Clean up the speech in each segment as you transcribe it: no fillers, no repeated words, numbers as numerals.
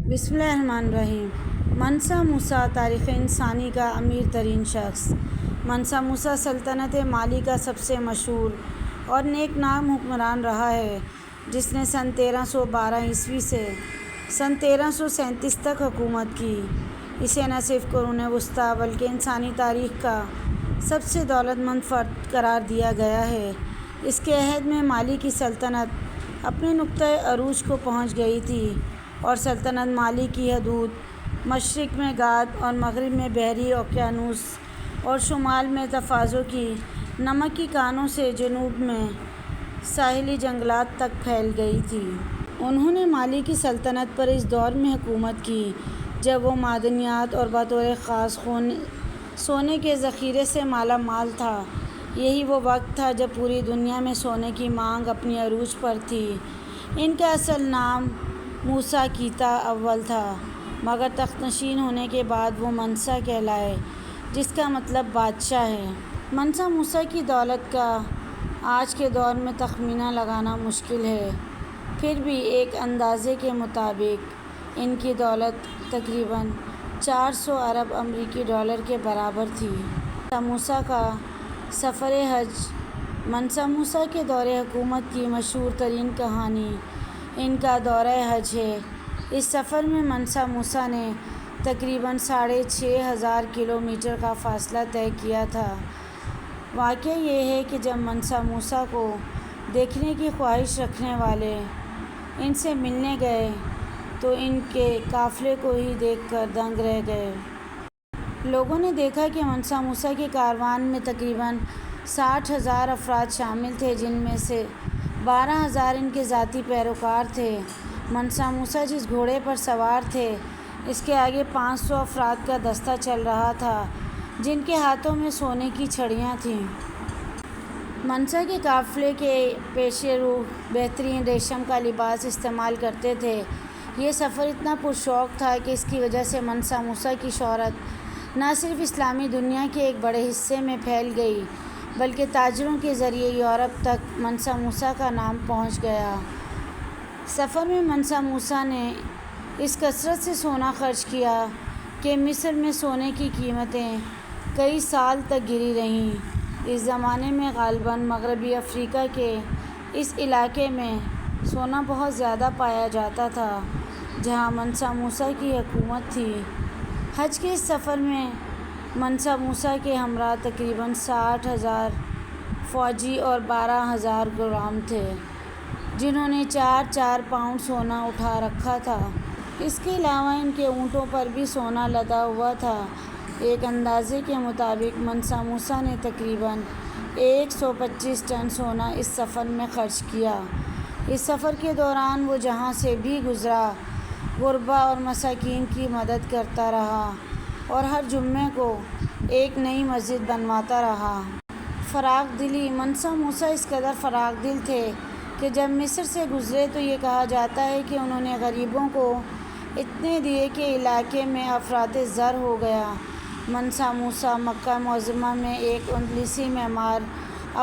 بسم اللہ الرحمن الرحیم۔ منسا موسیٰ تاریخ انسانی کا امیر ترین شخص۔ منسا موسیٰ سلطنت مالی کا سب سے مشہور اور نیک نام حکمران رہا ہے، جس نے سن 1312 سے سن 1337 تک حکومت کی۔ اسے نہ صرف قرون وسطیٰ بلکہ انسانی تاریخ کا سب سے دولت مند فرد قرار دیا گیا ہے۔ اس کے عہد میں مالی کی سلطنت اپنے نقطۂ عروج کو پہنچ گئی تھی اور سلطنت مالی کی حدود مشرق میں گاد اور مغرب میں بحری اوقیانوس اور شمال میں تفازوں کی نمکی کانوں سے جنوب میں ساحلی جنگلات تک پھیل گئی تھی۔ انہوں نے مالی کی سلطنت پر اس دور میں حکومت کی جب وہ معدنیات اور بطور خاص سونے کے ذخیرے سے مالا مال تھا۔ یہی وہ وقت تھا جب پوری دنیا میں سونے کی مانگ اپنی عروج پر تھی۔ ان کا اصل نام موسیٰ کیتا اول تھا، مگر تخت نشین ہونے کے بعد وہ منسا کہلائے، جس کا مطلب بادشاہ ہے۔ منسا موسیٰ کی دولت کا آج کے دور میں تخمینہ لگانا مشکل ہے، پھر بھی ایک اندازے کے مطابق ان کی دولت تقریباً 400 ارب امریکی ڈالر کے برابر تھی۔ منسا موسیٰ کا سفر حج۔ منسا موسیٰ کے دور حکومت کی مشہور ترین کہانی ان کا دورہ حج ہے۔ اس سفر میں منسا موسیٰ نے تقریباً 6500 کلومیٹر کا فاصلہ طے کیا تھا۔ واقعہ یہ ہے کہ جب منسا موسیٰ کو دیکھنے کی خواہش رکھنے والے ان سے ملنے گئے تو ان کے قافلے کو ہی دیکھ کر دنگ رہ گئے۔ لوگوں نے دیکھا کہ منسا موسیٰ کے کاروان میں تقریباً 60,000 افراد شامل تھے، جن میں سے 12,000 ان کے ذاتی پیروکار تھے۔ منسا موسیٰ جس گھوڑے پر سوار تھے، اس کے آگے 500 افراد کا دستہ چل رہا تھا، جن کے ہاتھوں میں سونے کی چھڑیاں تھیں۔ منسا کے قافلے کے پیش رو بہترین ریشم کا لباس استعمال کرتے تھے۔ یہ سفر اتنا پرشوق تھا کہ اس کی وجہ سے منسا موسیٰ کی شہرت نہ صرف اسلامی دنیا کے ایک بڑے حصے میں پھیل گئی بلکہ تاجروں کے ذریعے یورپ تک منسا موسیٰ کا نام پہنچ گیا۔ سفر میں منسا موسیٰ نے اس کثرت سے سونا خرچ کیا کہ مصر میں سونے کی قیمتیں کئی سال تک گری رہیں۔ اس زمانے میں غالباً مغربی افریقہ کے اس علاقے میں سونا بہت زیادہ پایا جاتا تھا، جہاں منسا موسیٰ کی حکومت تھی۔ حج کے اس سفر میں منسا موسیٰ کے ہمراہ تقریباً 60,000 فوجی اور 12,000 غلام تھے، جنہوں نے 4 پاؤنڈ سونا اٹھا رکھا تھا۔ اس کے علاوہ ان کے اونٹوں پر بھی سونا لدا ہوا تھا۔ ایک اندازے کے مطابق منسا موسیٰ نے تقریباً 125 ٹن سونا اس سفر میں خرچ کیا۔ اس سفر کے دوران وہ جہاں سے بھی گزرا غربا اور مساکین کی مدد کرتا رہا اور ہر جمعے کو ایک نئی مسجد بنواتا رہا۔ فراخ دلی۔ منسا موسیٰ اس قدر فراخ دل تھے کہ جب مصر سے گزرے تو یہ کہا جاتا ہے کہ انہوں نے غریبوں کو اتنے دیے کہ علاقے میں افراط زر ہو گیا۔ منسا موسیٰ مکہ معظمہ میں ایک اندلسی معمار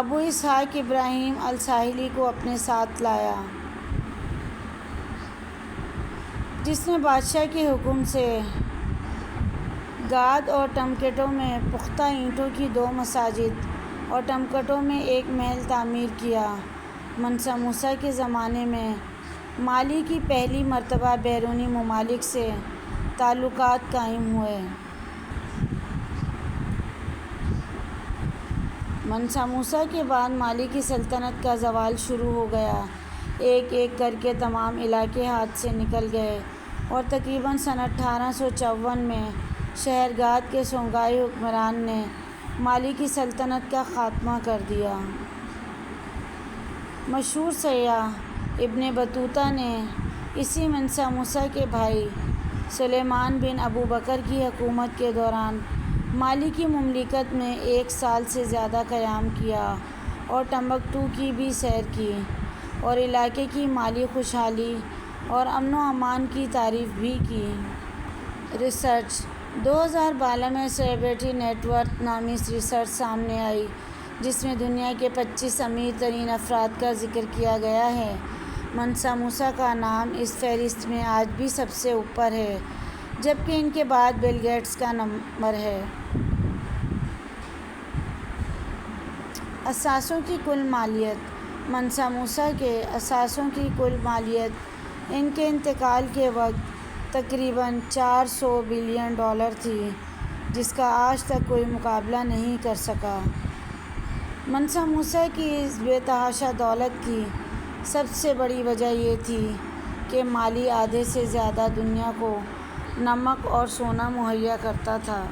ابو اسحاق ابراہیم الساحلی کو اپنے ساتھ لایا، جس نے بادشاہ کے حکم سے گاد اور ٹمکٹو میں پختہ اینٹوں کی 2 مساجد اور ٹمکٹو میں ایک محل تعمیر کیا۔ منسا موسیٰ کے زمانے میں مالی کی پہلی مرتبہ بیرونی ممالک سے تعلقات قائم ہوئے۔ منسا موسیٰ کے بعد مالی کی سلطنت کا زوال شروع ہو گیا۔ ایک ایک کر کے تمام علاقے ہاتھ سے نکل گئے اور تقریباً سن 1854 میں شہر گاد کے سونگھائی حکمران نے مالی کی سلطنت کا خاتمہ کر دیا۔ مشہور سیاح ابن بطوطہ نے اسی منسا موسیٰ کے بھائی سلیمان بن ابو بکر کی حکومت کے دوران مالی کی مملکت میں 1 سال سے زیادہ قیام کیا اور ٹمبکٹو کی بھی سیر کی اور علاقے کی مالی خوشحالی اور امن و امان کی تعریف بھی کی۔ ریسرچ 2012 میں سلیبریٹی نیٹ ورتھ نامی ریسرچ سامنے آئی، جس میں دنیا کے 25 امیر ترین افراد کا ذکر کیا گیا ہے۔ منسا موسیٰ کا نام اس فہرست میں آج بھی سب سے اوپر ہے، جبکہ ان کے بعد بل گیٹس کا نمبر ہے۔ اثاثوں کی کل مالیت۔ منسا موسیٰ کے اثاثوں کی کل مالیت ان کے انتقال کے وقت تقریباً $400 بلین تھی، جس کا آج تک کوئی مقابلہ نہیں کر سکا۔ منسا موسیٰ کی اس بے تحاشا دولت کی سب سے بڑی وجہ یہ تھی کہ مالی آدھے سے زیادہ دنیا کو نمک اور سونا مہیا کرتا تھا۔